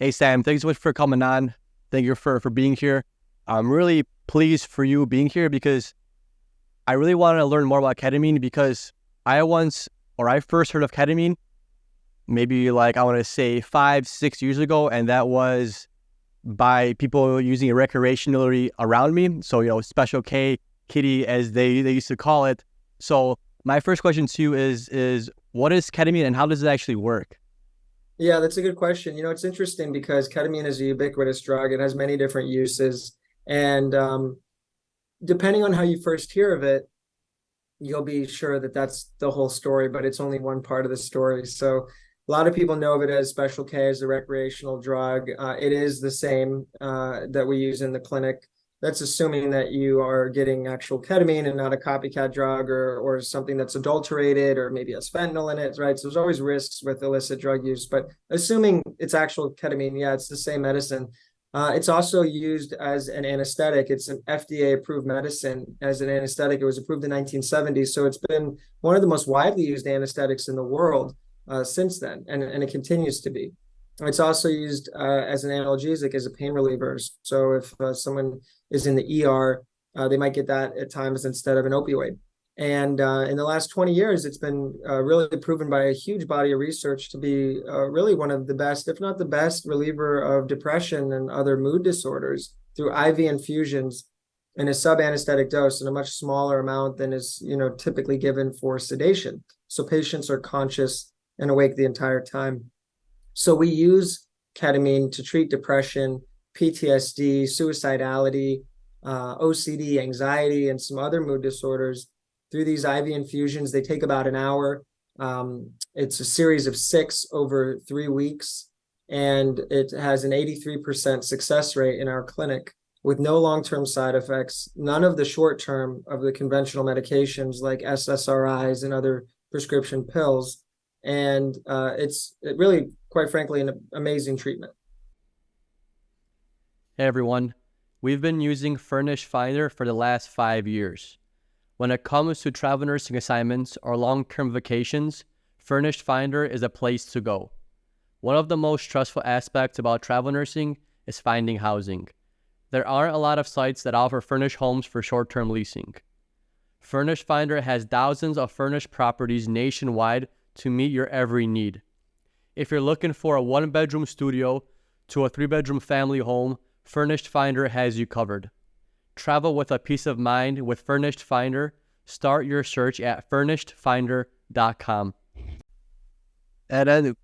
Hey, Sam, thanks so much for coming on. Thank you for being here. I'm really pleased for you being here because I really want to learn more about ketamine because I first heard of ketamine maybe like I want to say 5, 6 years ago, and that was by people using it recreationally around me. So, Special K, Kitty, as they used to call it. So my first question to you is what is ketamine and how does it actually work? Yeah, that's a good question. It's interesting because ketamine is a ubiquitous drug. It has many different uses. And depending on how you first hear of it, you'll be sure that that's the whole story, but it's only one part of the story. So a lot of people know of it as Special K, as a recreational drug. It is the same that we use in the clinic. That's assuming that you are getting actual ketamine and not a copycat drug or something that's adulterated or maybe has fentanyl in it, right? So there's always risks with illicit drug use, but assuming it's actual ketamine, yeah, it's the same medicine. It's also used as an anesthetic. It's an FDA-approved medicine as an anesthetic. It was approved in 1970s, so it's been one of the most widely used anesthetics in the world since then, and it continues to be. It's also used as an analgesic, as a pain reliever. So if someone is in the ER, they might get that at times instead of an opioid. And in the last 20 years, it's been really proven by a huge body of research to be really one of the best, if not the best, reliever of depression and other mood disorders through IV infusions in a sub-anesthetic dose in a much smaller amount than is typically given for sedation. So patients are conscious and awake the entire time. So we use ketamine to treat depression, PTSD, suicidality, OCD, anxiety, and some other mood disorders through these IV infusions. They take about an hour. It's a series of 6 over 3 weeks, and it has an 83% success rate in our clinic with no long-term side effects, none of the short-term of the conventional medications like SSRIs and other prescription pills. And it really, quite frankly, an amazing treatment. Hey, everyone. We've been using Furnish Finder for the last 5 years. When it comes to travel nursing assignments or long-term vacations, Furnished Finder is a place to go. One of the most stressful aspects about travel nursing is finding housing. There aren't a lot of sites that offer furnished homes for short-term leasing. Furnished Finder has thousands of furnished properties nationwide to meet your every need. If you're looking for a 1-bedroom studio to a 3-bedroom family home, Furnished Finder has you covered. Travel with a peace of mind with Furnished Finder. Start your search at furnishedfinder.com. And then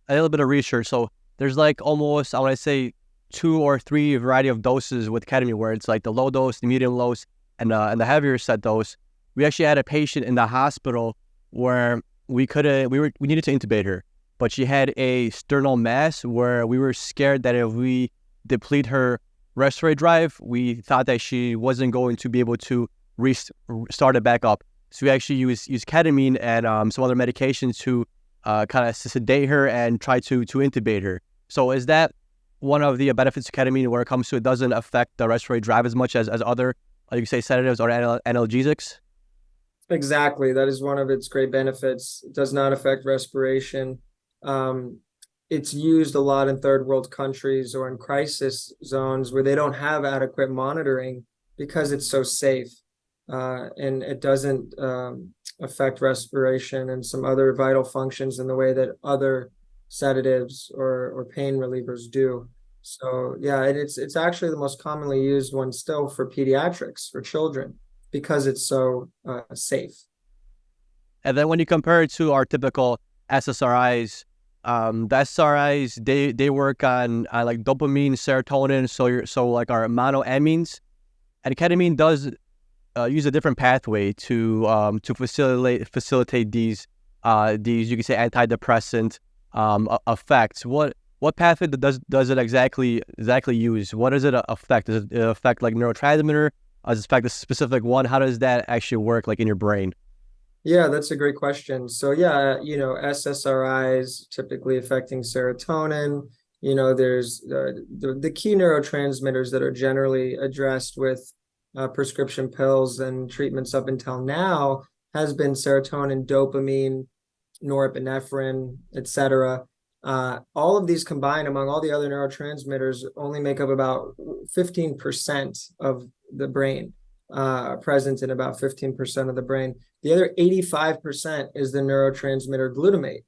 a little bit of research. So there's like almost, I want to say, 2 or 3 variety of doses with ketamine, where it's like the low dose, the medium dose, and the heavier set dose. We actually had a patient in the hospital where we needed to intubate her, but she had a sternal mass where we were scared that if we deplete her respiratory drive, we thought that she wasn't going to be able to start it back up. So we actually use ketamine and some other medications to kind of sedate her and try to intubate her. So is that one of the benefits of ketamine where it comes to it doesn't affect the respiratory drive as much as other, you could say, sedatives or analgesics? Exactly. That is one of its great benefits. It does not affect respiration. It's used a lot in third world countries or in crisis zones where they don't have adequate monitoring because it's so safe. And it doesn't affect respiration and some other vital functions in the way that other sedatives or pain relievers do. So yeah, it's actually the most commonly used one still for pediatrics, for children, because it's so safe. And then when you compare it to our typical SSRIs, the SSRIs, they work on like dopamine, serotonin, so like our monoamines, and ketamine does use a different pathway to facilitate these you could say antidepressant effects. What pathway does it exactly use? What does it affect? Does it affect like neurotransmitter? Does it affect a specific one? How does that actually work like in your brain? Yeah, that's a great question. So yeah, SSRIs typically affecting serotonin. There's the key neurotransmitters that are generally addressed with prescription pills and treatments up until now has been serotonin, dopamine, norepinephrine, etc. All of these combined among all the other neurotransmitters only make up about 15% of the brain, present in about 15% of the brain. The other 85% is the neurotransmitter glutamate.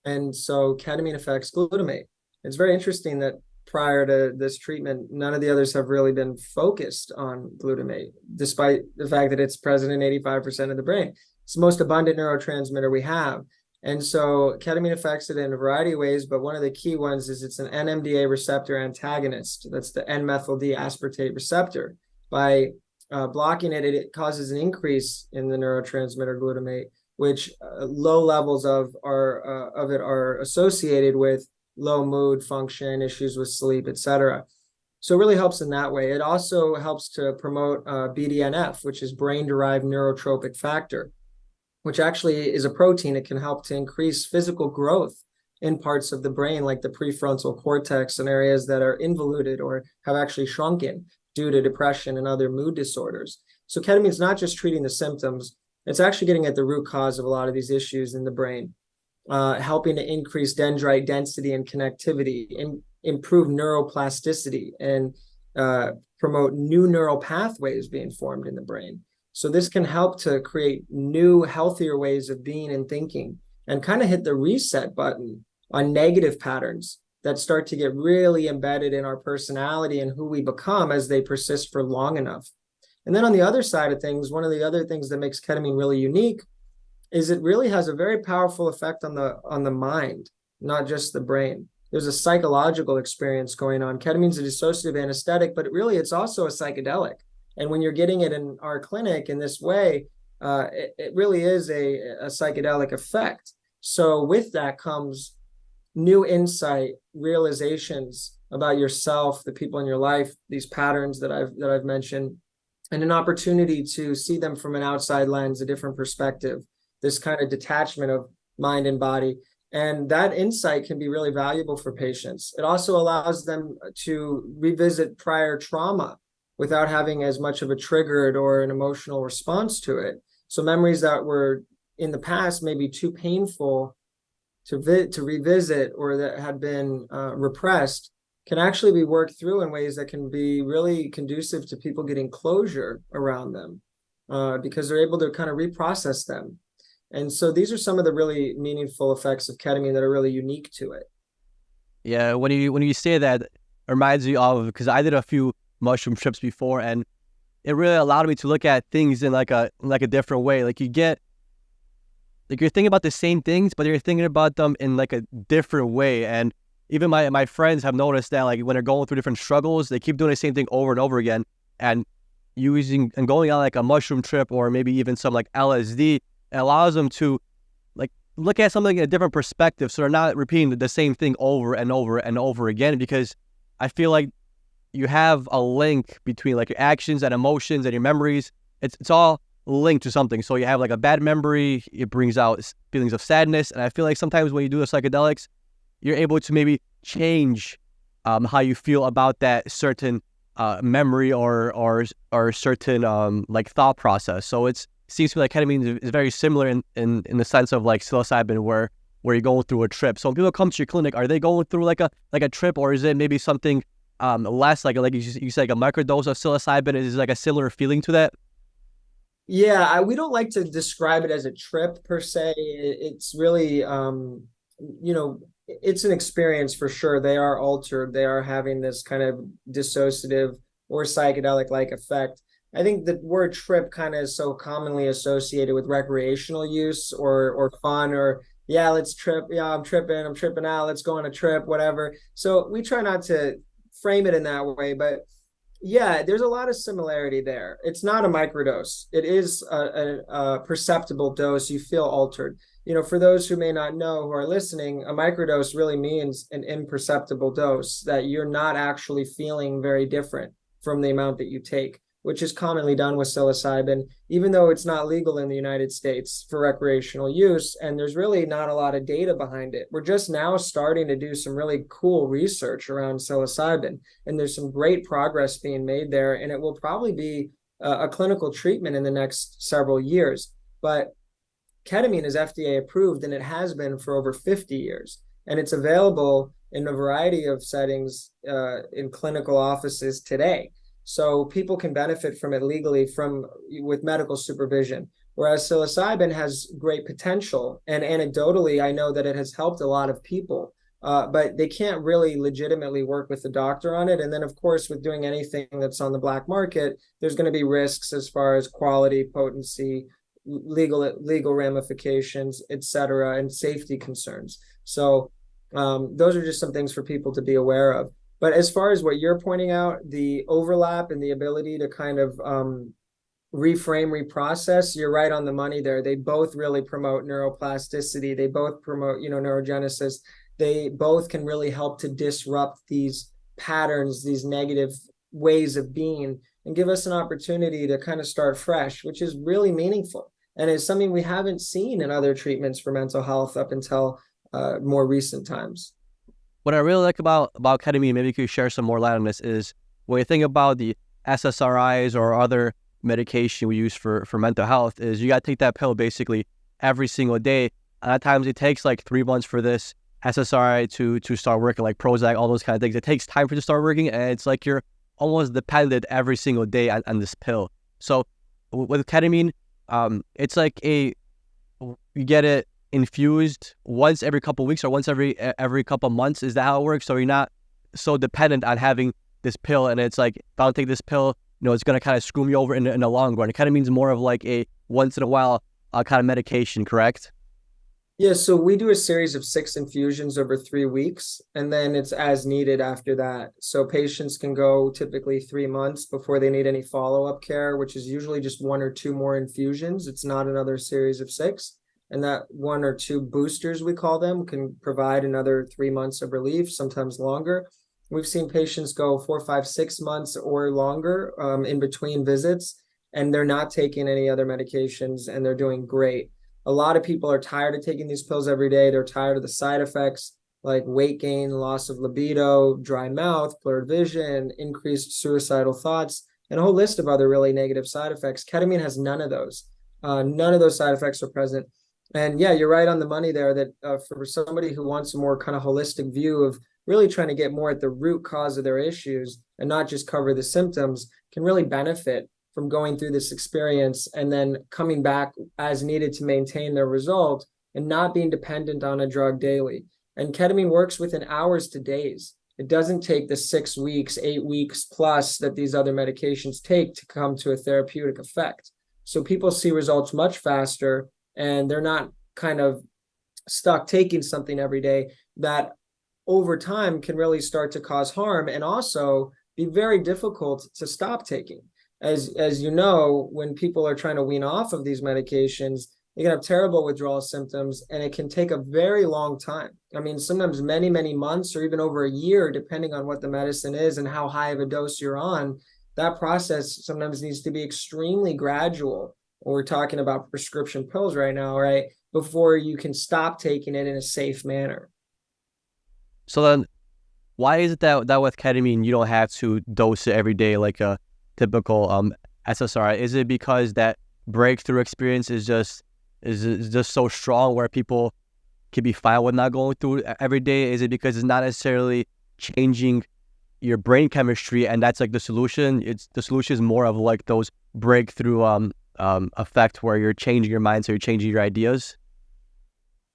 And so ketamine affects glutamate. It's very interesting that prior to this treatment, none of the others have really been focused on glutamate, despite the fact that it's present in 85% of the brain. It's the most abundant neurotransmitter we have. And so ketamine affects it in a variety of ways, but one of the key ones is it's an NMDA receptor antagonist. That's the N-methyl D-aspartate receptor. By blocking it, it causes an increase in the neurotransmitter glutamate, which low levels of it are associated with low mood, function, issues with sleep, etc. So it really helps in that way. It also helps to promote BDNF, which is brain-derived neurotropic factor, which actually is a protein. It can help to increase physical growth in parts of the brain, like the prefrontal cortex, and areas that are involuted or have actually shrunken due to depression and other mood disorders. So ketamine is not just treating the symptoms, it's actually getting at the root cause of a lot of these issues in the brain, helping to increase dendrite density and connectivity, improve neuroplasticity, and promote new neural pathways being formed in the brain. So this can help to create new, healthier ways of being and thinking, and kind of hit the reset button on negative patterns that start to get really embedded in our personality and who we become as they persist for long enough. And then on the other side of things, one of the other things that makes ketamine really unique is it really has a very powerful effect on the mind, not just the brain. There's a psychological experience going on. Ketamine's a dissociative anesthetic, but it's also a psychedelic. And when you're getting it in our clinic in this way, it really is a psychedelic effect. So with that comes new insight, realizations about yourself, the people in your life, these patterns that I've mentioned, and an opportunity to see them from an outside lens, a different perspective, this kind of detachment of mind and body. And that insight can be really valuable for patients. It also allows them to revisit prior trauma without having as much of a triggered or an emotional response to it. So memories that were in the past maybe too painful to revisit, or that had been repressed, can actually be worked through in ways that can be really conducive to people getting closure around them, because they're able to kind of reprocess them. And so these are some of the really meaningful effects of ketamine that are really unique to it. Yeah, when you say that, it reminds me of, because I did a few mushroom trips before, and it really allowed me to look at things in like a different way. Like you're thinking about the same things, but you're thinking about them in like a different way. And even my friends have noticed that, like, when they're going through different struggles, they keep doing the same thing over and over again, and going on like a mushroom trip, or maybe even some like LSD, it allows them to like look at something in a different perspective, so they're not repeating the same thing over and over and over again. Because I feel like you have a link between like your actions and emotions and your memories. It's all linked to something. So you have like a bad memory, it brings out feelings of sadness. And I feel like sometimes when you do the psychedelics, you're able to maybe change how you feel about that certain memory or certain like thought process. So it seems to me like ketamine is very similar in the sense of like psilocybin, where you're going through a trip. So when people come to your clinic, are they going through like a trip, or is it maybe something less, like you said, like a microdose of psilocybin? Is like a similar feeling to that? Yeah, we don't like to describe it as a trip per se. It's really, it's an experience for sure. They are altered. They are having this kind of dissociative or psychedelic-like effect. I think the word trip kind of is so commonly associated with recreational use or fun, or yeah, let's trip. Yeah, I'm tripping out. Let's go on a trip, whatever. So we try not to frame it in that way, but yeah, there's a lot of similarity there. It's not a microdose. It is a perceptible dose. You feel altered. For those who may not know, who are listening, a microdose really means an imperceptible dose, that you're not actually feeling very different from the amount that you take, which is commonly done with psilocybin, even though it's not legal in the United States for recreational use. And there's really not a lot of data behind it. We're just now starting to do some really cool research around psilocybin, and there's some great progress being made there. And it will probably be a clinical treatment in the next several years. But ketamine is FDA approved, and it has been for over 50 years. And it's available in a variety of settings in clinical offices today. So people can benefit from it legally with medical supervision. Whereas psilocybin has great potential, and anecdotally, I know that it has helped a lot of people, but they can't really legitimately work with the doctor on it. And then, of course, with doing anything that's on the black market, there's going to be risks as far as quality, potency, legal ramifications, et cetera, and safety concerns. So those are just some things for people to be aware of. But as far as what you're pointing out, the overlap and the ability to kind of reframe, reprocess, you're right on the money there. They both really promote neuroplasticity. They both promote, neurogenesis. They both can really help to disrupt these patterns, these negative ways of being, and give us an opportunity to kind of start fresh, which is really meaningful. And it's something we haven't seen in other treatments for mental health up until more recent times. What I really like about ketamine, maybe you could share some more light on this, is when you think about the SSRIs or other medication we use for mental health, is you got to take that pill basically every single day. And at times it takes like 3 months for this SSRI to start working, like Prozac, all those kind of things. It takes time for it to start working, and it's like you're almost dependent every single day on this pill. So with ketamine, it's like you get it infused once every couple of weeks or once every couple of months. Is that how it works? So you're not so dependent on having this pill, and it's like, if I don't take this pill, it's going to kind of screw me over in the long run. It kind of means more of like a once in a while kind of medication, correct? Yeah, so we do a series of 6 infusions over 3 weeks, and then it's as needed after that. So patients can go typically 3 months before they need any follow-up care, which is usually just 1 or 2 more infusions. It's not another series of 6. And that 1 or 2 boosters, we call them, can provide another 3 months of relief, sometimes longer. We've seen patients go 4, 5, 6 months or longer in between visits, and they're not taking any other medications, and they're doing great. A lot of people are tired of taking these pills every day. They're tired of the side effects like weight gain, loss of libido, dry mouth, blurred vision, increased suicidal thoughts, and a whole list of other really negative side effects. Ketamine has none of those. None of those side effects are present. And yeah, you're right on the money there that for somebody who wants a more kind of holistic view of really trying to get more at the root cause of their issues and not just cover the symptoms, can really benefit from going through this experience and then coming back as needed to maintain their result and not being dependent on a drug daily. And ketamine works within hours to days. It doesn't take the 6 weeks, 8 weeks plus that these other medications take to come to a therapeutic effect. So people see results much faster, and they're not kind of stuck taking something every day that over time can really start to cause harm and also be very difficult to stop taking. As you know, when people are trying to wean off of these medications, they can have terrible withdrawal symptoms, and it can take a very long time. I mean, sometimes many, many months or even over a year, depending on what the medicine is and how high of a dose you're on. That process sometimes needs to be extremely gradual. We're talking about prescription pills right now, right? Before you can stop taking it in a safe manner. So then, why is it that with ketamine you don't have to dose it every day like a typical SSRI? Is it because that breakthrough experience is just so strong where people can be fine with not going through it every day? Is it because it's not necessarily changing your brain chemistry and that's like the solution? The solution is more of like those breakthrough effect where you're changing your mind, so you're changing your ideas?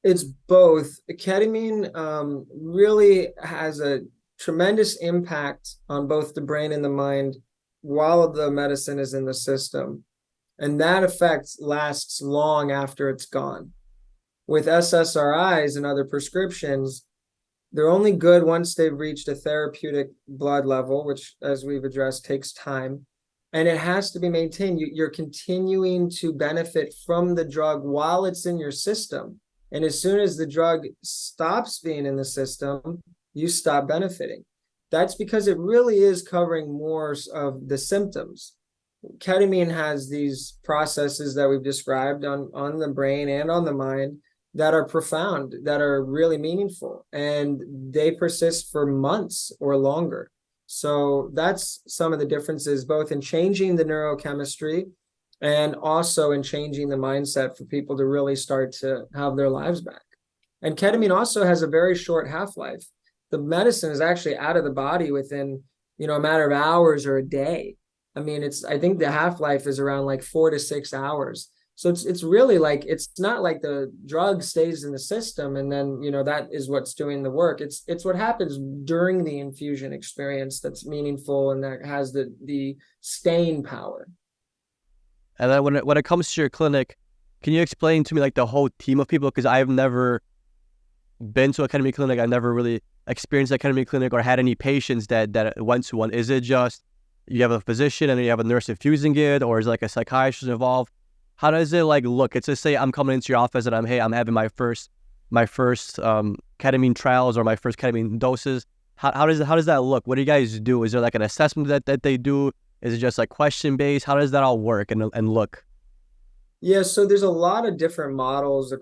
It's both. Ketamine really has a tremendous impact on both the brain and the mind while the medicine is in the system. And that effect lasts long after it's gone. With SSRIs and other prescriptions, they're only good once they've reached a therapeutic blood level, which, as we've addressed, takes time. And it has to be maintained. You're continuing to benefit from the drug while it's in your system. And as soon as the drug stops being in the system, you stop benefiting. That's because it really is covering more of the symptoms. Ketamine has these processes that we've described on the brain and on the mind that are profound, that are really meaningful, and they persist for months or longer. So that's some of the differences, both in changing the neurochemistry and also in changing the mindset for people to really start to have their lives back. And ketamine also has a very short half-life. The medicine is actually out of the body within, a matter of hours or a day. I mean, I think the half-life is around like 4 to 6 hours. So it's really like, it's not like the drug stays in the system and then, that is what's doing the work. It's what happens during the infusion experience that's meaningful and that has the staying power. And then when it comes to your clinic, can you explain to me like the whole team of people? Because I've never been to a ketamine clinic. I've never really experienced a ketamine clinic or had any patients that went to one. Is it just you have a physician and then you have a nurse infusing it, or is it like a psychiatrist involved? How does it like look? It's just say I'm coming into your office and I'm having my first ketamine trials or my first ketamine doses. How does that look? What do you guys do? Is there like an assessment that they do? Is it just like question based? How does that all work and look? Yeah, so there's a lot of different models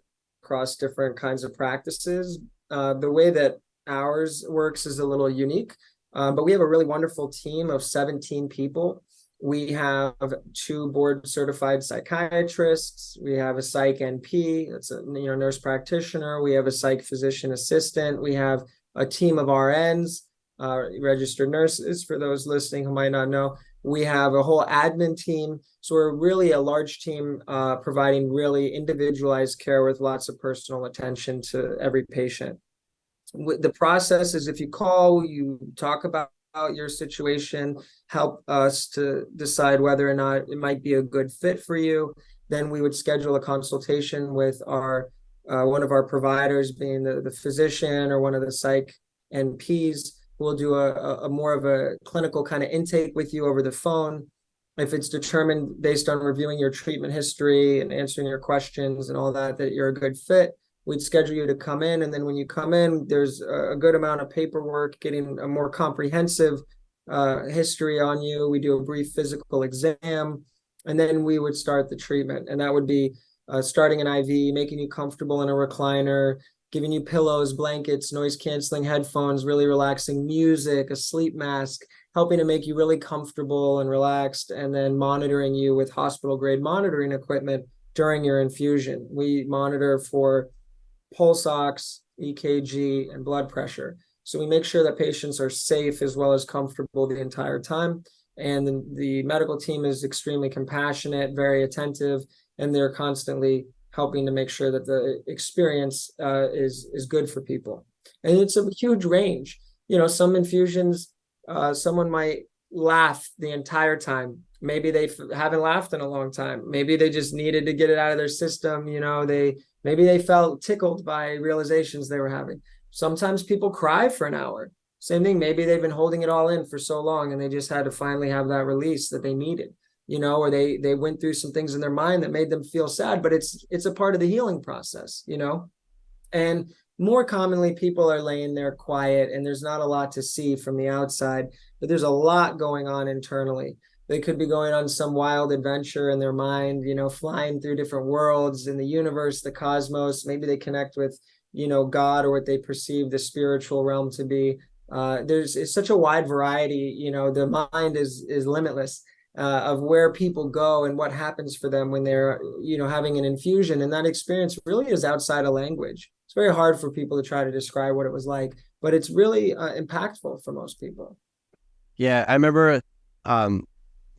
across different kinds of practices. The way that ours works is a little unique, but we have a really wonderful team of 17 people. We have 2 board certified psychiatrists. We have a psych NP, that's a nurse practitioner. We have a psych physician assistant. We have a team of RNs, registered nurses, for those listening who might not know. We have a whole admin team. So we're really a large team providing really individualized care with lots of personal attention to every patient. The process is if you call, you talk about your situation, help us to decide whether or not it might be a good fit for you. Then we would schedule a consultation with our one of our providers, being the physician or one of the psych NPs. We'll do a more of a clinical kind of intake with you over the phone. If it's determined based on reviewing your treatment history and answering your questions and all that you're a good fit, we'd schedule you to come in. And then when you come in, there's a good amount of paperwork, getting a more comprehensive history on you. We do a brief physical exam, and then we would start the treatment. And that would be starting an IV, making you comfortable in a recliner, giving you pillows, blankets, noise-canceling headphones, really relaxing music, a sleep mask, helping to make you really comfortable and relaxed, and then monitoring you with hospital-grade monitoring equipment during your infusion. We monitor for pulse ox, EKG, and blood pressure. So we make sure that patients are safe as well as comfortable the entire time. And the medical team is extremely compassionate, very attentive, and they're constantly helping to make sure that the experience is good for people. And it's a huge range. Some infusions, someone might laugh the entire time. Maybe they haven't laughed in a long time. Maybe they just needed to get it out of their system. Maybe they felt tickled by realizations they were having. Sometimes people cry for an hour. Same thing. Maybe they've been holding it all in for so long and they just had to finally have that release that they needed. Or they went through some things in their mind that made them feel sad, but it's a part of the healing process, and more commonly people are laying there quiet and there's not a lot to see from the outside, but there's a lot going on internally. They could be going on some wild adventure in their mind, flying through different worlds in the universe, the cosmos. Maybe they connect with, God, or what they perceive the spiritual realm to be. It's such a wide variety, the mind is limitless. Of where people go and what happens for them when they're, having an infusion. And that experience really is outside of language. It's very hard for people to try to describe what it was like, but it's really impactful for most people. Yeah, I remember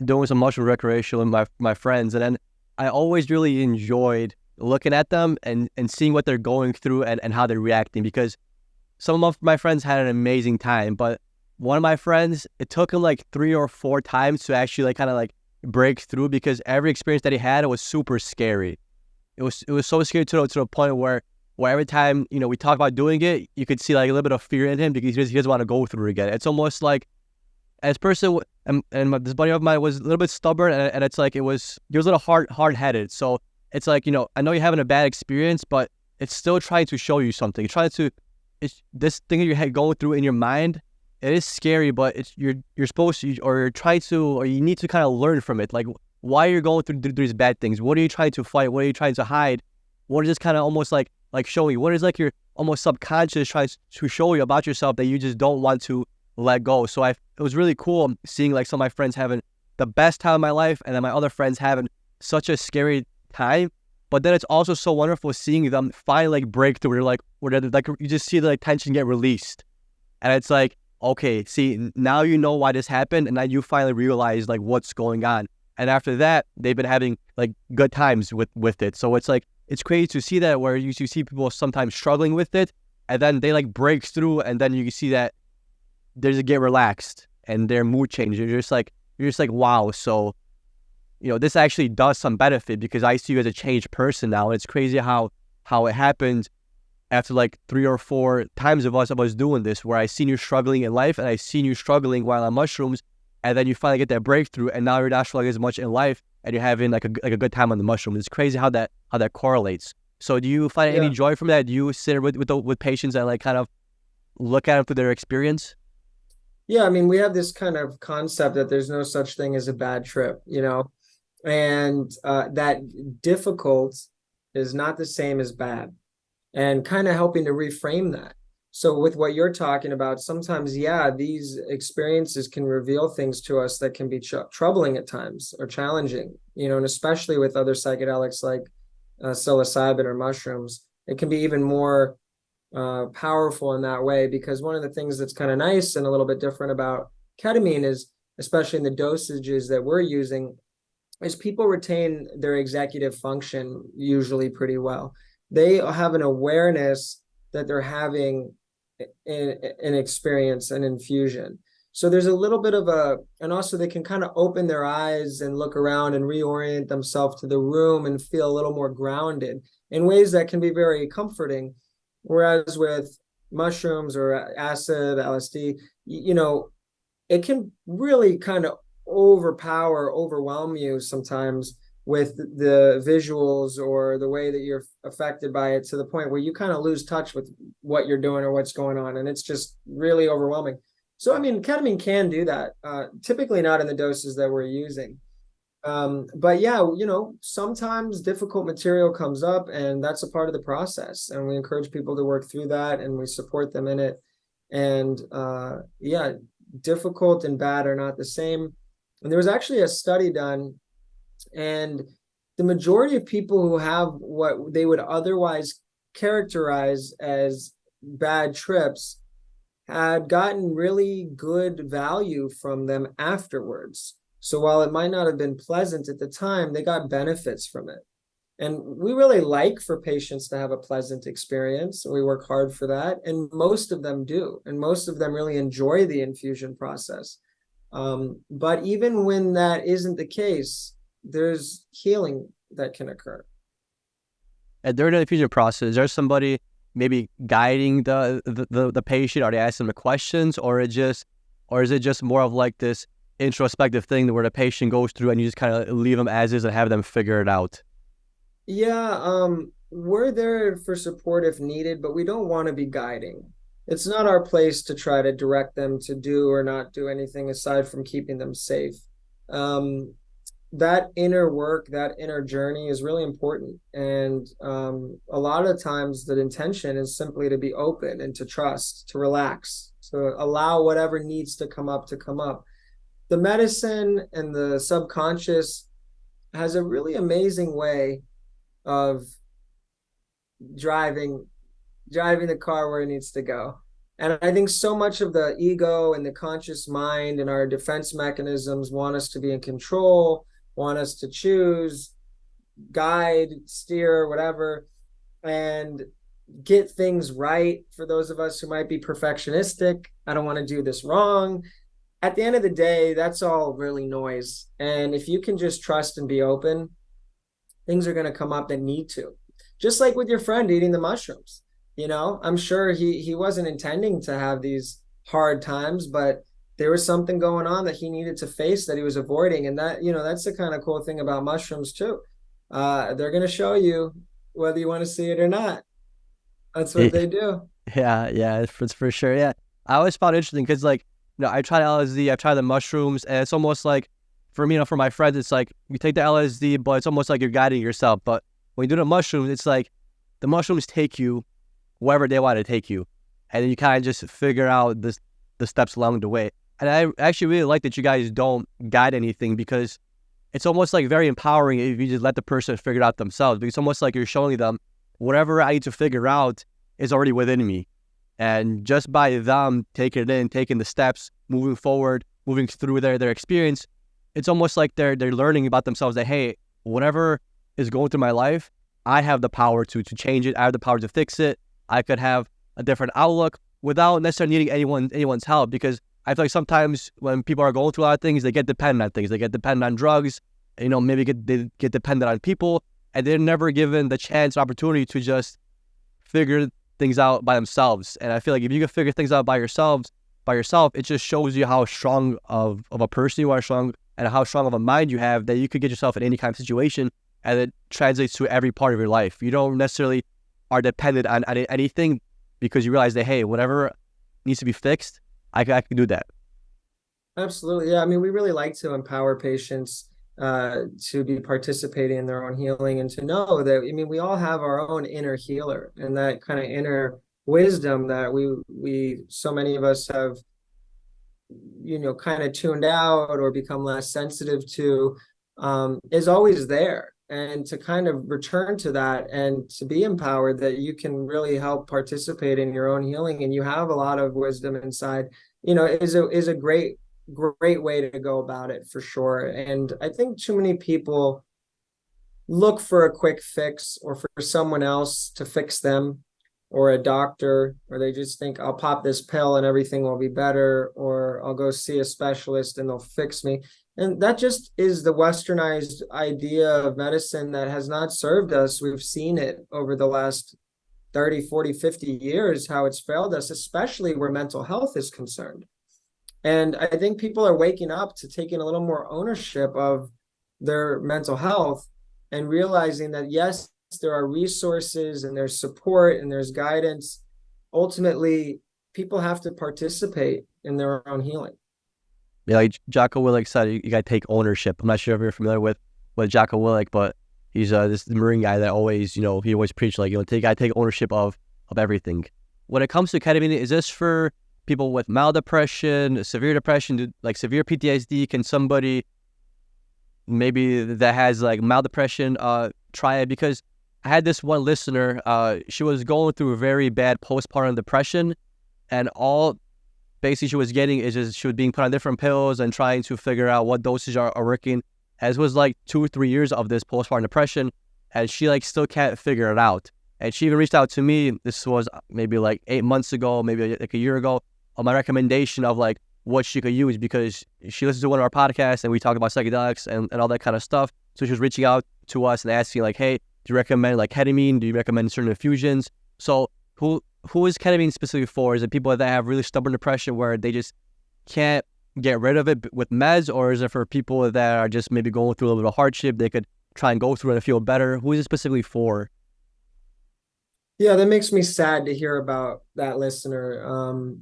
doing some mushroom recreational with my friends, and then I always really enjoyed looking at them and seeing what they're going through and how they're reacting, because some of my friends had an amazing time, but one of my friends, it took him like 3 or 4 times to actually like kind of like break through, because every experience that he had, it was super scary. It was so scary to the point where every time, we talk about doing it, you could see like a little bit of fear in him because he doesn't want to go through it again. It's almost like this person, and this buddy of mine was a little bit stubborn, and it's like he was a little hard-headed. So it's like, I know you're having a bad experience, but it's still trying to show you something. It's this thing that you're going through in your mind. It is scary, but you're supposed to, or you're trying to, or you need to kind of learn from it. Like, why you're going through these bad things? What are you trying to fight? What are you trying to hide? What is this kind of almost like showing you? What is like your almost subconscious trying to show you about yourself that you just don't want to let go? So it was really cool seeing like some of my friends having the best time of my life, and then my other friends having such a scary time. But then it's also so wonderful seeing them finally like break through. Where like you just see the like tension get released, and it's like, okay, see, now you know why this happened, and now you finally realize like what's going on. And after that, they've been having like good times with it. So it's like, it's crazy to see that, where you see people sometimes struggling with it, and then they like break through, and then you see that they get relaxed and their mood changes. You're just like, wow. So, this actually does some benefit, because I see you as a changed person now. It's crazy how it happened after like 3 or 4 times of us doing this, where I seen you struggling in life, and I seen you struggling while on mushrooms, and then you finally get that breakthrough, and now you're not struggling as much in life, and you're having like a good time on the mushrooms. It's crazy how that correlates. So do you find any joy from that? Do you sit with patients and like kind of look at them through their experience? Yeah, I mean, we have this kind of concept that there's no such thing as a bad trip, and that difficult is not the same as bad, and kind of helping to reframe that. So with what you're talking about, sometimes, these experiences can reveal things to us that can be troubling at times, or challenging, and especially with other psychedelics like psilocybin or mushrooms, it can be even more powerful in that way. Because one of the things that's kind of nice and a little bit different about ketamine is, especially in the dosages that we're using, is people retain their executive function usually pretty well. They have an awareness that they're having an experience, an infusion. So there's a little bit of and also they can kind of open their eyes and look around and reorient themselves to the room and feel a little more grounded in ways that can be very comforting. Whereas with mushrooms or acid, LSD, it can really kind of overwhelm you sometimes with the visuals or the way that you're affected by it, to the point where you kind of lose touch with what you're doing or what's going on. And it's just really overwhelming. So, I mean, ketamine can do that, typically not in the doses that we're using. But yeah, sometimes difficult material comes up, and that's a part of the process. And we encourage people to work through that, and we support them in it. And difficult and bad are not the same. And there was actually a study done, and the majority of people who have what they would otherwise characterize as bad trips had gotten really good value from them afterwards. So while it might not have been pleasant at the time, they got benefits from it. And we really like for patients to have a pleasant experience. We work hard for that. And most of them do. And most of them really enjoy the infusion process. But even when that isn't the case, there's healing that can occur. And during the infusion process, is there somebody maybe guiding the patient? Are they asking them questions, or is it just more of like this introspective thing where the patient goes through and you just kind of leave them as is and have them figure it out? Yeah, we're there for support if needed, but we don't want to be guiding. It's not our place to try to direct them to do or not do anything aside from keeping them safe. That inner work, that inner journey is really important. And a lot of times the intention is simply to be open and to trust, to relax, to allow whatever needs to come up. The medicine and the subconscious has a really amazing way of driving the car where it needs to go. And I think so much of the ego and the conscious mind and our defense mechanisms want us to be in control, want us to choose, guide, steer, whatever, and get things right. For those of us who might be perfectionistic, I don't want to do this wrong. At the end of the day, that's all really noise. And if you can just trust and be open, things are going to come up that need to. Just like with your friend eating the mushrooms. I'm sure he wasn't intending to have these hard times, but there was something going on that he needed to face that he was avoiding. And that, that's the kind of cool thing about mushrooms too. They're going to show you whether you want to see it or not. That's what they do. Yeah, it's for sure. Yeah. I always found it interesting because I tried LSD, I've tried the mushrooms, and it's almost like, for me, for my friends, it's like you take the LSD, but it's almost like you're guiding yourself. But when you do the mushrooms, it's like the mushrooms take you wherever they want to take you. And then you kind of just figure out the steps along the way. And I actually really like that you guys don't guide anything, because it's almost like very empowering if you just let the person figure it out themselves, because it's almost like you're showing them whatever I need to figure out is already within me. And just by them taking it in, taking the steps, moving forward, moving through their experience, it's almost like they're learning about themselves that, hey, whatever is going through my life, I have the power to change it. I have the power to fix it. I could have a different outlook without necessarily needing anyone's help, because I feel like sometimes when people are going through a lot of things, they get dependent on things. They get dependent on drugs, maybe they get dependent on people, and they're never given the chance or opportunity to just figure things out by themselves. And I feel like if you can figure things out by yourself, it just shows you how strong of a person you are, and how strong of a mind you have, that you could get yourself in any kind of situation, and it translates to every part of your life. You don't necessarily are dependent on anything, because you realize that, hey, whatever needs to be fixed, I can do that. Absolutely. Yeah. I mean, we really like to empower patients to be participating in their own healing, and to know that, I mean, we all have our own inner healer, and that kind of inner wisdom that we so many of us have, kind of tuned out or become less sensitive to, is always there. And to kind of return to that and to be empowered that you can really help participate in your own healing, and you have a lot of wisdom inside, is a great way to go about it, for sure. And I think too many people look for a quick fix, or for someone else to fix them, or a doctor, or they just think, I'll pop this pill and everything will be better, or I'll go see a specialist and they'll fix me. And that just is the westernized idea of medicine that has not served us. We've seen it over the last 30, 40, 50 years, how it's failed us, especially where mental health is concerned. And I think people are waking up to taking a little more ownership of their mental health, and realizing that, yes, there are resources and there's support and there's guidance. Ultimately, people have to participate in their own healing. Yeah, like Jocko Willink said, you got to take ownership. I'm not sure if you're familiar with Jocko Willink, but he's this Marine guy that always, he always preached, like, you got to take ownership of everything. When it comes to ketamine, is this for people with mild depression, severe depression, like severe PTSD? Can somebody maybe that has like mild depression try it? Because I had this one listener, she was going through a very bad postpartum depression, and all basically she was getting is just she was being put on different pills and trying to figure out what dosage are working. As it was like 2 or 3 years of this postpartum depression, and she like still can't figure it out. And she even reached out to me. This was maybe like 8 months ago, maybe like a year ago, on my recommendation of like what she could use, because she listened to one of our podcasts and we talked about psychedelics and all that kind of stuff. So she was reaching out to us and asking like, hey, do you recommend like ketamine? Do you recommend certain infusions? So who is ketamine specifically for? Is it people that have really stubborn depression where they just can't get rid of it with meds, or is it for people that are just maybe going through a little bit of hardship, they could try and go through it and feel better? Who is it specifically for? Yeah, that makes me sad to hear about that listener.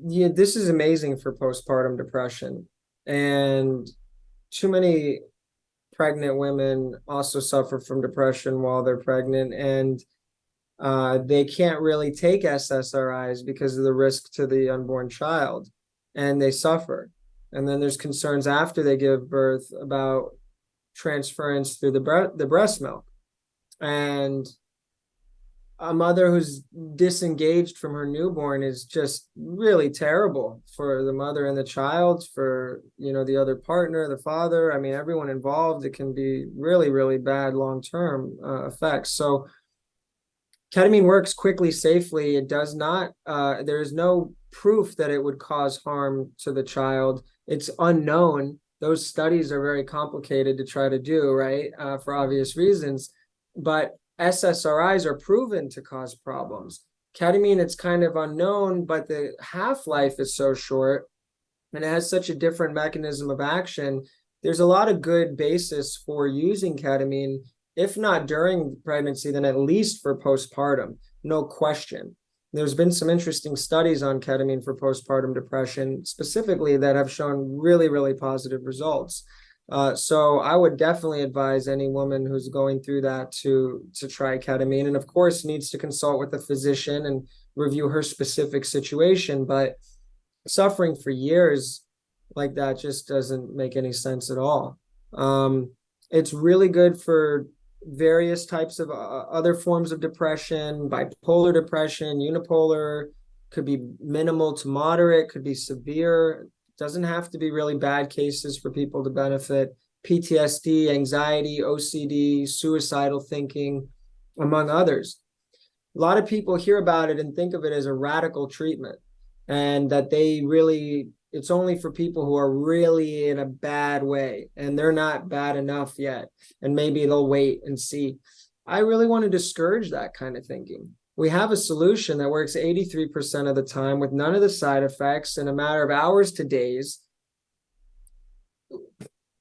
Yeah, this is amazing for postpartum depression, and too many pregnant women also suffer from depression while they're pregnant, and they can't really take SSRIs because of the risk to the unborn child, and they suffer. And then there's concerns after they give birth about transference through the breast milk. And a mother who's disengaged from her newborn is just really terrible for the mother and the child, for, the other partner, the father. I mean, everyone involved. It can be really, really bad long-term effects. So ketamine works quickly, safely. It does not, there is no proof that it would cause harm to the child. It's unknown. Those studies are very complicated to try to do, right? For obvious reasons. But SSRIs are proven to cause problems. Ketamine, it's kind of unknown, but the half-life is so short and it has such a different mechanism of action. There's a lot of good basis for using ketamine, if not during pregnancy, then at least for postpartum, no question. There's been some interesting studies on ketamine for postpartum depression specifically that have shown really, really positive results. So I would definitely advise any woman who's going through that to try ketamine, and of course needs to consult with a physician and review her specific situation. But suffering for years like that just doesn't make any sense at all. It's really good for various types of other forms of depression, bipolar depression, unipolar, could be minimal to moderate, could be severe. Doesn't have to be really bad cases for people to benefit. PTSD, anxiety, OCD, suicidal thinking, among others. A lot of people hear about it and think of it as a radical treatment, and that it's only for people who are really in a bad way and they're not bad enough yet, and maybe they'll wait and see. I really want to discourage that kind of thinking. We have a solution that works 83% of the time with none of the side effects in a matter of hours to days.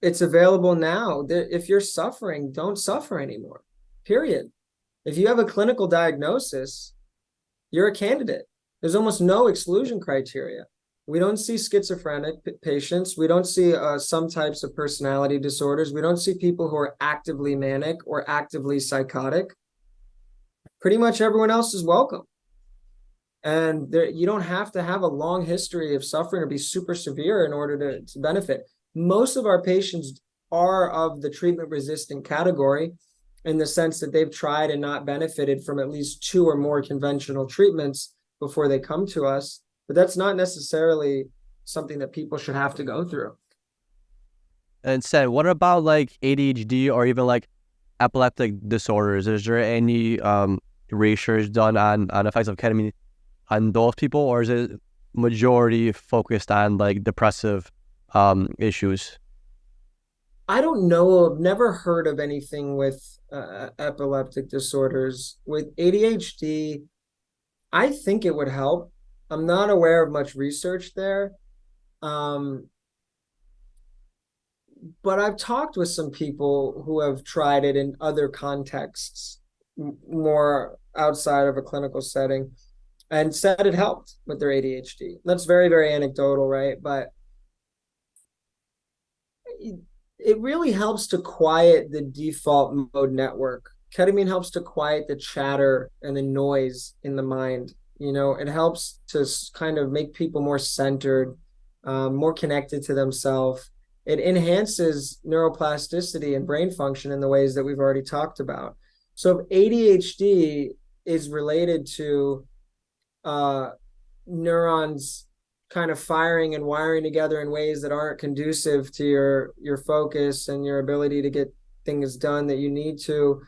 It's available now. If you're suffering, don't suffer anymore, period. If you have a clinical diagnosis, you're a candidate. There's almost no exclusion criteria. We don't see schizophrenic patients. We don't see some types of personality disorders. We don't see people who are actively manic or actively psychotic. Pretty much everyone else is welcome. And you don't have to have a long history of suffering or be super severe in order to benefit. Most of our patients are of the treatment-resistant category, in the sense that they've tried and not benefited from at least 2 or more conventional treatments before they come to us. But that's not necessarily something that people should have to go through. And said, what about like ADHD or even like epileptic disorders? Is there any research done on effects of ketamine on those people, or is it majority focused on like depressive issues? I don't know. I've never heard of anything with epileptic disorders. With ADHD, I think it would help. I'm not aware of much research there. But I've talked with some people who have tried it in other contexts, more outside of a clinical setting, and said it helped with their ADHD. That's very, very anecdotal, right? But it really helps to quiet the default mode network. Ketamine helps to quiet the chatter and the noise in the mind. It helps to kind of make people more centered, more connected to themselves. It enhances neuroplasticity and brain function in the ways that we've already talked about. So if ADHD is related to neurons kind of firing and wiring together in ways that aren't conducive to your focus and your ability to get things done that you need to,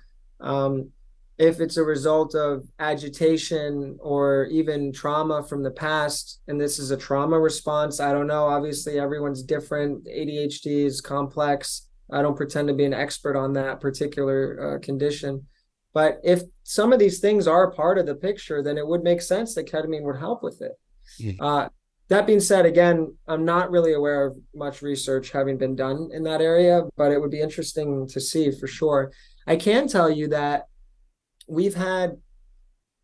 if it's a result of agitation or even trauma from the past, and this is a trauma response, I don't know. Obviously, everyone's different. ADHD is complex. I don't pretend to be an expert on that particular condition. But if some of these things are part of the picture, then it would make sense that ketamine would help with it. Yeah. That being said, again, I'm not really aware of much research having been done in that area, but it would be interesting to see for sure. I can tell you that we've had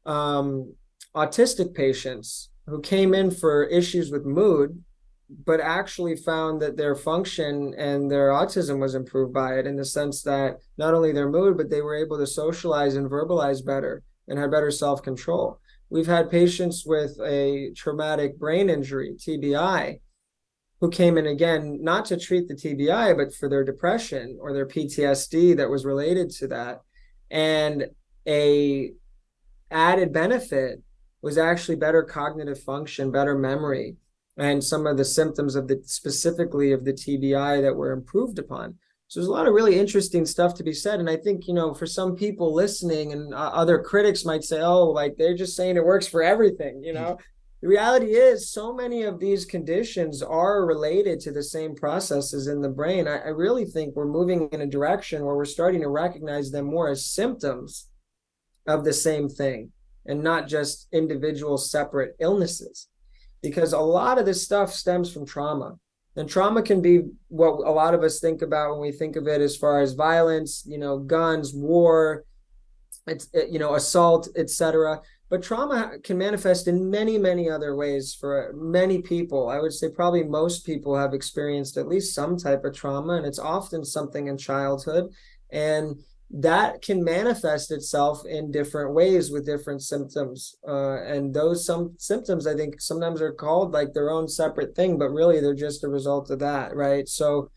autistic patients who came in for issues with mood, but actually found that their function and their autism was improved by it, in the sense that not only their mood, but they were able to socialize and verbalize better and had better self-control. We've had patients with a traumatic brain injury, TBI, who came in, again, not to treat the TBI, but for their depression or their PTSD that was related to that. And a added benefit was actually better cognitive function, better memory, and some of the symptoms specifically of the TBI that were improved upon. So there's a lot of really interesting stuff to be said. And I think, for some people listening, and other critics might say, oh, like they're just saying it works for everything, The reality is so many of these conditions are related to the same processes in the brain. I really think we're moving in a direction where we're starting to recognize them more as symptoms of the same thing and not just individual separate illnesses, because a lot of this stuff stems from trauma. And trauma can be what a lot of us think about when we think of it as far as violence, guns, war, assault, etc. But trauma can manifest in many, many other ways for many people. I would say probably most people have experienced at least some type of trauma, and it's often something in childhood. And that can manifest itself in different ways with different symptoms. And some symptoms, I think, sometimes are called like their own separate thing, but really they're just a result of that, right? So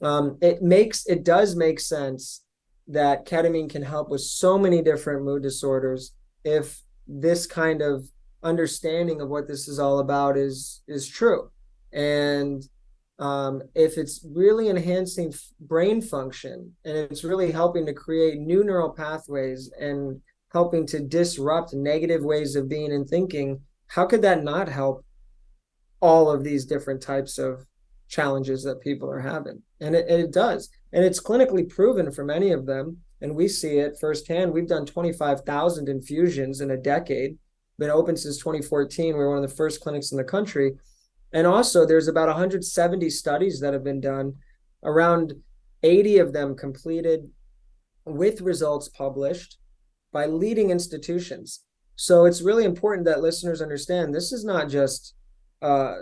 it does make sense that ketamine can help with so many different mood disorders if this kind of understanding of what this is all about is true. And if it's really enhancing brain function and it's really helping to create new neural pathways and helping to disrupt negative ways of being and thinking, how could that not help all of these different types of challenges that people are having? And it does. And it's clinically proven for many of them. And we see it firsthand. We've done 25,000 infusions in a decade, been open since 2014. We're one of the first clinics in the country. And also there's about 170 studies that have been done, around 80 of them completed with results published by leading institutions. So it's really important that listeners understand this is not just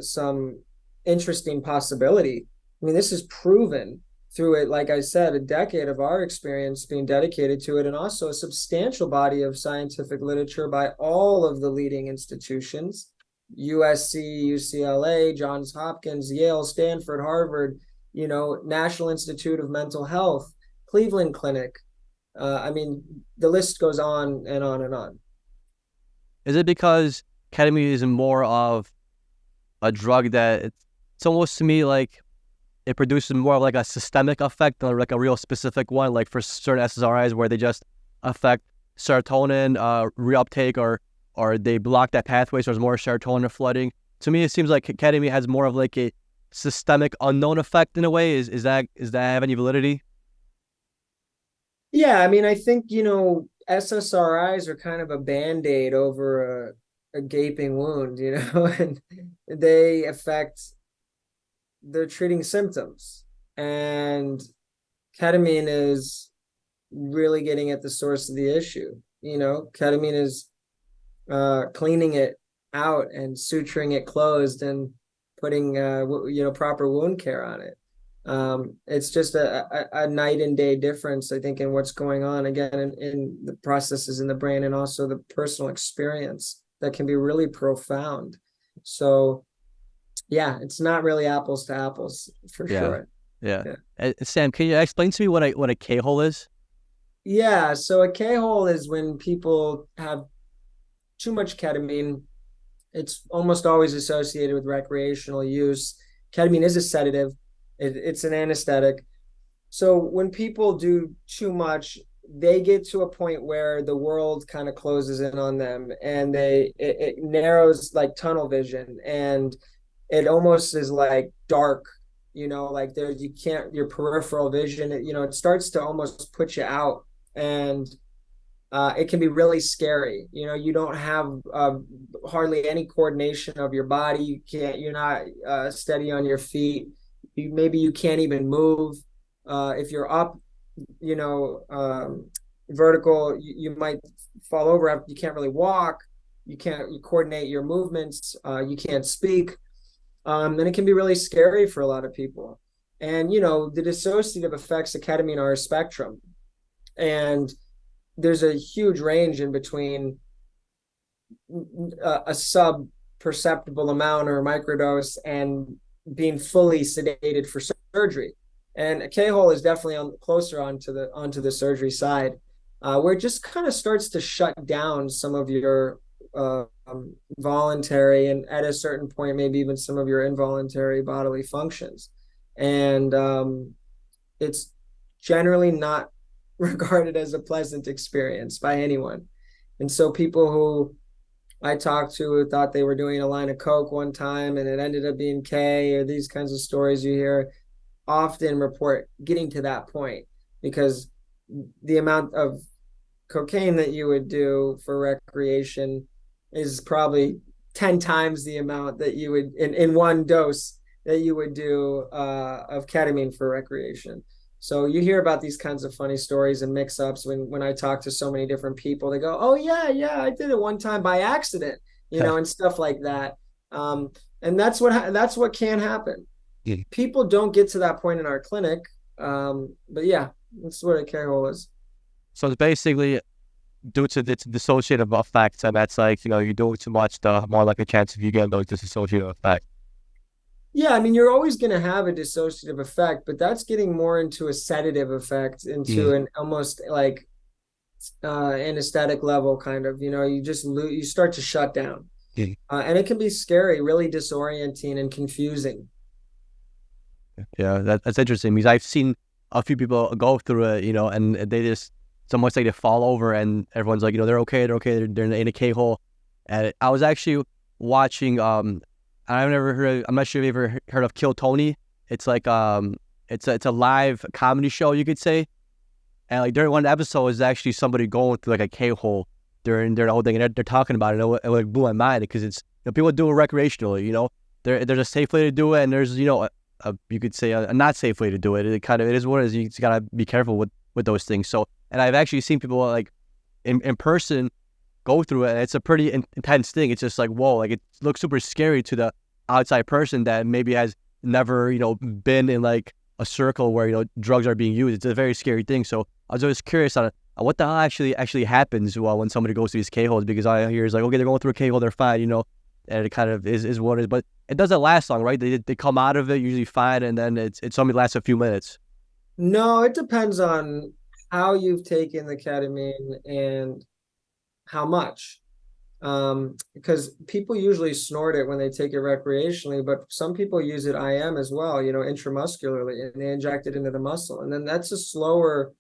some interesting possibility. I mean, this is proven through it, like I said, a decade of our experience being dedicated to it, and also a substantial body of scientific literature by all of the leading institutions. USC, UCLA, Johns Hopkins, Yale, Stanford, Harvard, National Institute of Mental Health, Cleveland Clinic. I mean, the list goes on and on and on. Is it because ketamine is more of a drug that it's almost to me like it produces more of like a systemic effect than like a real specific one, like for certain SSRIs where they just affect serotonin reuptake or they block that pathway, so there's more serotonin flooding. To me, it seems like ketamine has more of like a systemic unknown effect in a way. Is that have any validity? Yeah, I mean, I think, SSRIs are kind of a Band-Aid over a gaping wound, and they're treating symptoms. And ketamine is really getting at the source of the issue. Ketamine is cleaning it out and suturing it closed and putting proper wound care on it. It's just a night and day difference, I think, in what's going on again in the processes in the brain, and also the personal experience that can be really profound. So yeah, it's not really apples to apples for sure. Yeah. Sam, can you explain to me what a K-hole is? Yeah, so a K-hole is when people have too much ketamine. It's almost always associated with recreational use. Ketamine is a sedative. It's an anesthetic. So when people do too much, they get to a point where the world kind of closes in on them, and it narrows like tunnel vision, and it almost is like dark, like your peripheral vision, it starts to almost put you out. And it can be really scary. You don't have hardly any coordination of your body. You're not steady on your feet. Maybe you can't even move. If you're up, vertical, you might fall over. You can't really walk. You coordinate your movements. You can't speak. And it can be really scary for a lot of people. And, the dissociative effects of ketamine are a spectrum. And there's a huge range in between a sub-perceptible amount or a microdose and being fully sedated for surgery. And a K-hole is definitely closer onto the surgery side, where it just kind of starts to shut down some of your voluntary, and at a certain point, maybe even some of your involuntary bodily functions. And it's generally not regarded as a pleasant experience by anyone. And so people who I talked to who thought they were doing a line of coke one time and it ended up being K, or these kinds of stories you hear, often report getting to that point, because the amount of cocaine that you would do for recreation is probably 10 times the amount that you would in one dose that you would do of ketamine for recreation. So you hear about these kinds of funny stories and mix-ups when I talk to so many different people. They go, "Oh yeah, I did it one time by accident," and stuff like that. And that's what can happen. Yeah. People don't get to that point in our clinic, but yeah, that's what a K-hole is. So it's basically due to its dissociative effects, and that's like, you do it too much, the more like a chance of you getting those dissociative effects. Yeah, I mean, you're always going to have a dissociative effect, but that's getting more into a sedative effect, Mm. into an almost like anesthetic level kind of, you just you start to shut down. Mm. And it can be scary, really disorienting and confusing. Yeah, that's interesting because I've seen a few people go through it, and they just, it's almost like they fall over and everyone's like, they're okay, they're in a K-hole. And I was actually watching, I've never heard, I'm not sure if you've ever heard of Kill Tony. It's like, it's a live comedy show, you could say. And like during one episode is actually somebody going through like a K-hole during the whole thing, and they're talking about it, and it like blew my mind because it's, people do it recreationally, there's a safe way to do it, and there's, you could say a not safe way to do it. It is what it is. You just gotta be careful with those things. So, and I've actually seen people like in person go through it, and it's a pretty intense thing. It's just like, whoa, like it looks super scary to the outside person that maybe has never, been in like a circle where, drugs are being used. It's a very scary thing. So I was always curious on what the hell actually happens when somebody goes through these K-holes, because I hear it's like, okay, they're going through a K-hole, they're fine, and it kind of is what it is. But it doesn't last long, right? They come out of it usually fine, and then it's only lasts a few minutes. No, it depends on how you've taken the ketamine and how much. Because people usually snort it when they take it recreationally, but some people use it IM as well, intramuscularly, and they inject it into the muscle. And then that's a slower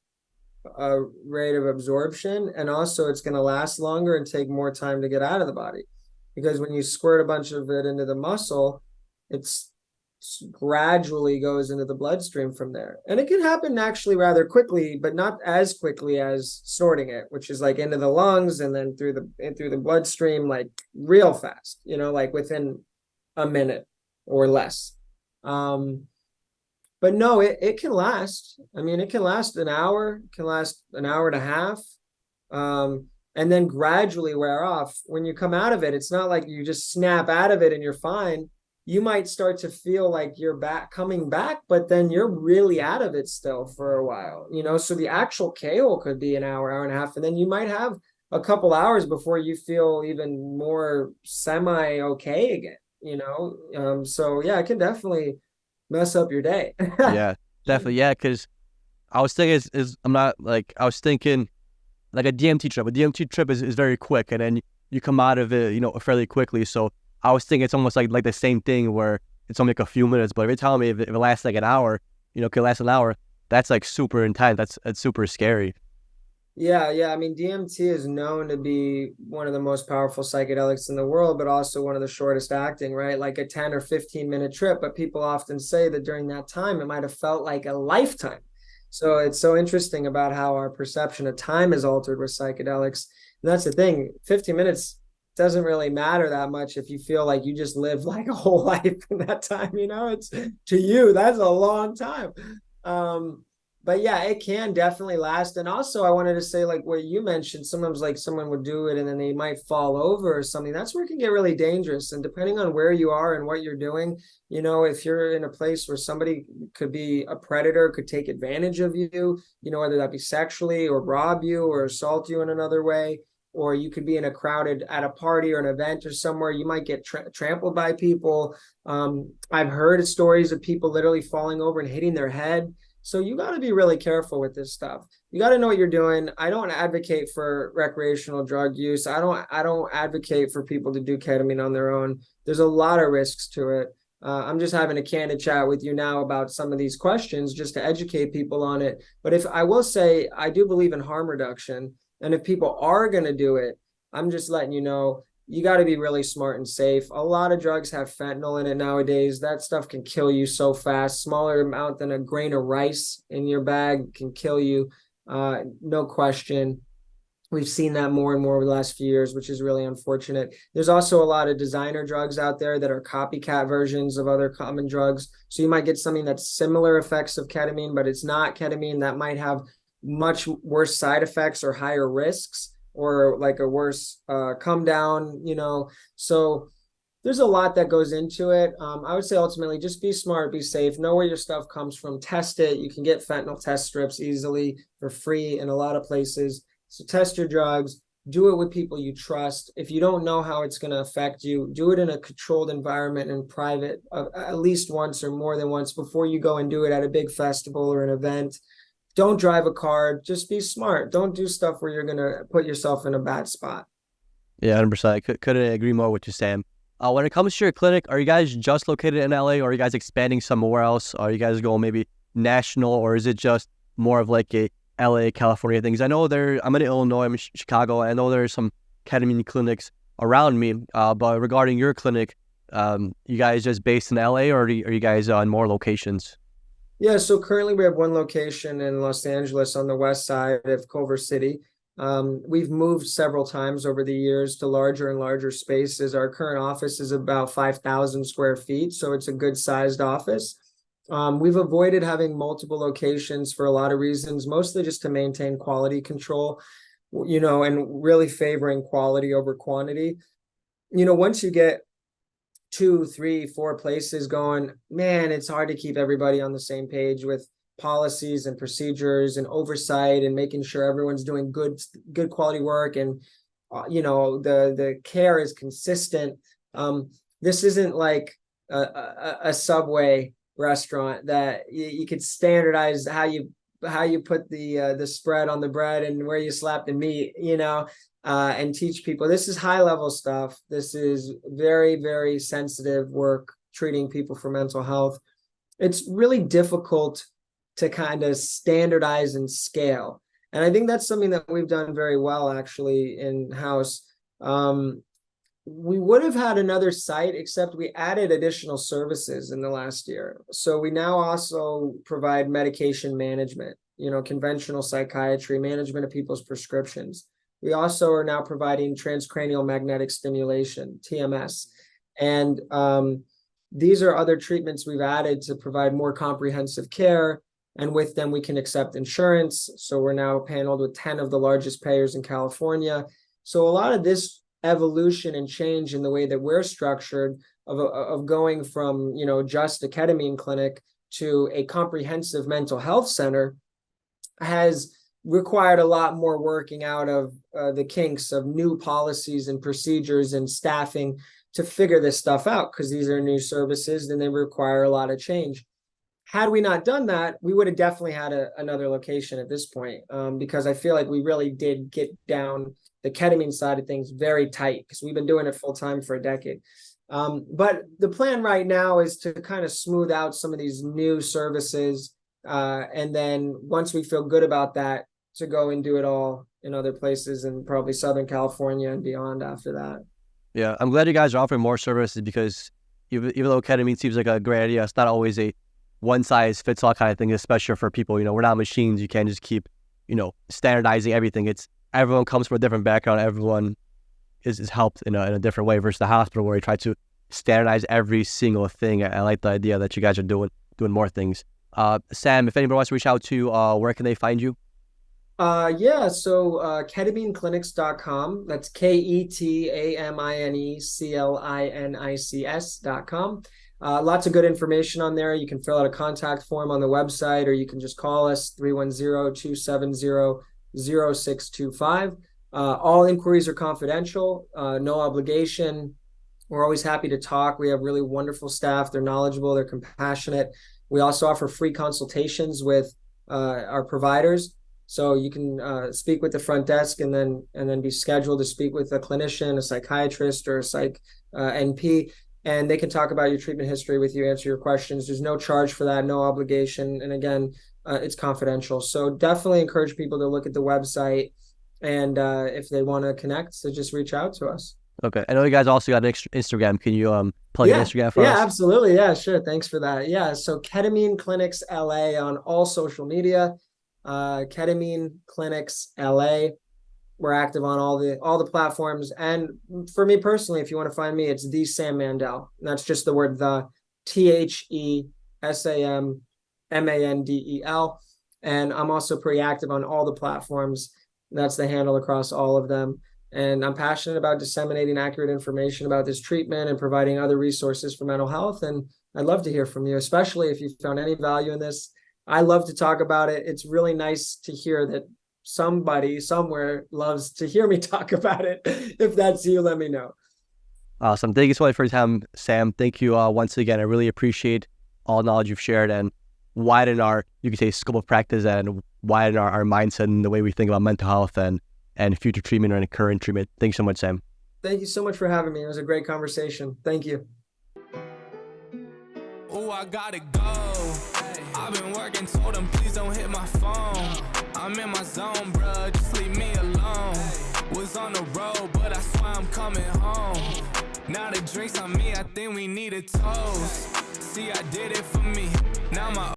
rate of absorption. And also it's going to last longer and take more time to get out of the body. Because when you squirt a bunch of it into the muscle, it's gradually goes into the bloodstream from there. And it can happen actually rather quickly, but not as quickly as snorting it, which is like into the lungs and then through the bloodstream, like real fast, like within a minute or less. But no, it can last. I mean, it can last an hour, it can last an hour and a half. And then gradually wear off. When you come out of it, it's not like you just snap out of it and you're fine. You might start to feel like you're coming back, but then you're really out of it still for a while, so the actual KO could be an hour and a half, and then you might have a couple hours before you feel even more semi okay again, so yeah, it can definitely mess up your day. Yeah, definitely. Yeah, because I was thinking I'm not like, I was thinking like a DMT trip. A DMT trip is very quick, and then you come out of it, fairly quickly. So I was thinking it's almost like the same thing where it's only like a few minutes. But if you're telling me if it lasts like an hour, could last an hour, that's like super intense. That's super scary. Yeah. I mean, DMT is known to be one of the most powerful psychedelics in the world, but also one of the shortest acting, right? Like a 10 or 15-minute trip. But people often say that during that time, it might have felt like a lifetime. So it's so interesting about how our perception of time is altered with psychedelics. And that's the thing, 15 minutes doesn't really matter that much if you feel like you just lived like a whole life in that time, it's to you, that's a long time. But yeah, it can definitely last. And also I wanted to say, like what you mentioned, sometimes like someone would do it and then they might fall over or something. That's where it can get really dangerous. And depending on where you are and what you're doing, if you're in a place where somebody could be a predator, could take advantage of you, whether that be sexually or rob you or assault you in another way, or you could be in at a party or an event or somewhere, you might get trampled by people. I've heard stories of people literally falling over and hitting their head. So you got to be really careful with this stuff. You got to know what you're doing. I don't advocate for recreational drug use. I don't advocate for people to do ketamine on their own. There's a lot of risks to it. I'm just having a candid chat with you now about some of these questions just to educate people on it. But if I will say, I do believe in harm reduction. And if people are going to do it, I'm just letting you know, you got to be really smart and safe. A lot of drugs have fentanyl in it nowadays. That stuff can kill you so fast. Smaller amount than a grain of rice in your bag can kill you. No question. We've seen that more and more over the last few years, which is really unfortunate. There's also a lot of designer drugs out there that are copycat versions of other common drugs. So you might get something that's similar effects of ketamine, but it's not ketamine. That might have much worse side effects or higher risks, or like a worse come down, so There's a lot that goes into it. I would say ultimately just be smart, be safe, know where your stuff comes from, test it. You can get fentanyl test strips easily for free in a lot of places. So test your drugs, do it with people you trust. If you don't know how it's going to affect you, do it in a controlled environment in private, at least once or more than once before you go and do it at a big festival or an event. Don't drive a car. Just be smart. Don't do stuff where you're going to put yourself in a bad spot. Yeah, 100%. Couldn't agree more with you, Sam. When it comes to your clinic, are you guys just located in LA, or are you guys expanding somewhere else? Are you guys going maybe national, or is it just more of like a LA, California things? I know I'm in Illinois, I'm in Chicago. I know there's some ketamine clinics around me, but regarding your clinic, you guys just based in LA, or are you guys on more locations? Yeah, so currently we have one location in Los Angeles on the west side of Culver City. We've moved several times over the years to larger and larger spaces. Our current office is about 5,000 square feet, so it's a good sized office. We've avoided having multiple locations for a lot of reasons, mostly just to maintain quality control, and really favoring quality over quantity. Once you get 2, 3, 4 places going, man, it's hard to keep everybody on the same page with policies and procedures and oversight and making sure everyone's doing good quality work, and the care is consistent. This isn't like a Subway restaurant that you could standardize how you put the spread on the bread and where you slap the meat, and teach people. This is high level stuff. This is very, very sensitive work, treating people for mental health. It's really difficult to kind of standardize and scale. And I think that's something that we've done very well actually in-house. We would have had another site, except we added additional services in the last year. So we now also provide medication management, conventional psychiatry, management of people's prescriptions. We also are now providing transcranial magnetic stimulation, TMS. And these are other treatments we've added to provide more comprehensive care. And with them, we can accept insurance. So we're now paneled with 10 of the largest payers in California. So a lot of this evolution and change in the way that we're structured of going from, just a ketamine clinic to a comprehensive mental health center has required a lot more working out of the kinks of new policies and procedures and staffing to figure this stuff out, because these are new services and they require a lot of change. Had we not done that, we would have definitely had another location at this point, because I feel like we really did get down the ketamine side of things very tight, because we've been doing it full time for a decade. But the plan right now is to kind of smooth out some of these new services. And then once we feel good about that, to go and do it all in other places, and probably Southern California and beyond after that. Yeah, I'm glad you guys are offering more services, because even though ketamine seems like a great idea, it's not always a one-size-fits-all kind of thing, especially for people. We're not machines. You can't just keep, standardizing everything. Everyone comes from a different background. Everyone is helped in a different way, versus the hospital where you try to standardize every single thing. I like the idea that you guys are doing more things. Sam, if anybody wants to reach out to you, where can they find you? So ketamineclinics.com. That's KETAMINECLINICS.com. Lots of good information on there. You can fill out a contact form on the website, or you can just call us 310-270-0625. All inquiries are confidential, no obligation. We're always happy to talk. We have really wonderful staff. They're knowledgeable, they're compassionate. We also offer free consultations with our providers. So you can speak with the front desk and then be scheduled to speak with a clinician, a psychiatrist, or a psych NP, and they can talk about your treatment history with you, answer your questions. There's no charge for that, no obligation. And again, it's confidential. So definitely encourage people to look at the website, and if they want to connect, so just reach out to us. Okay. I know you guys also got an Instagram. Can you plug your Instagram for us? Yeah, absolutely. Yeah, sure. Thanks for that. Yeah. So Ketamine Clinics LA on all social media. Ketamine Clinics LA. We're active on all the platforms. And for me personally, if you want to find me, it's the Sam Mandel. And that's just the word the, TheSammandel. And I'm also pretty active on all the platforms. That's the handle across all of them. And I'm passionate about disseminating accurate information about this treatment and providing other resources for mental health. And I'd love to hear from you, especially if you found any value in this. I love to talk about it. It's really nice to hear that somebody somewhere loves to hear me talk about it. If that's you, let me know. Awesome. Thank you so much for your time, Sam. Thank you once again. I really appreciate all the knowledge you've shared and widen our, you could say, scope of practice and widen our mindset and the way we think about mental health and future treatment and current treatment. Thank you so much, Sam. Thank you so much for having me. It was a great conversation. Thank you. Oh, I gotta go. I've been working, told them please don't hit my phone. I'm in my zone, bruh, just leave me alone. Was on the road, but I swear I'm coming home. Now the drinks on me, I think we need a toast. See, I did it for me. Now my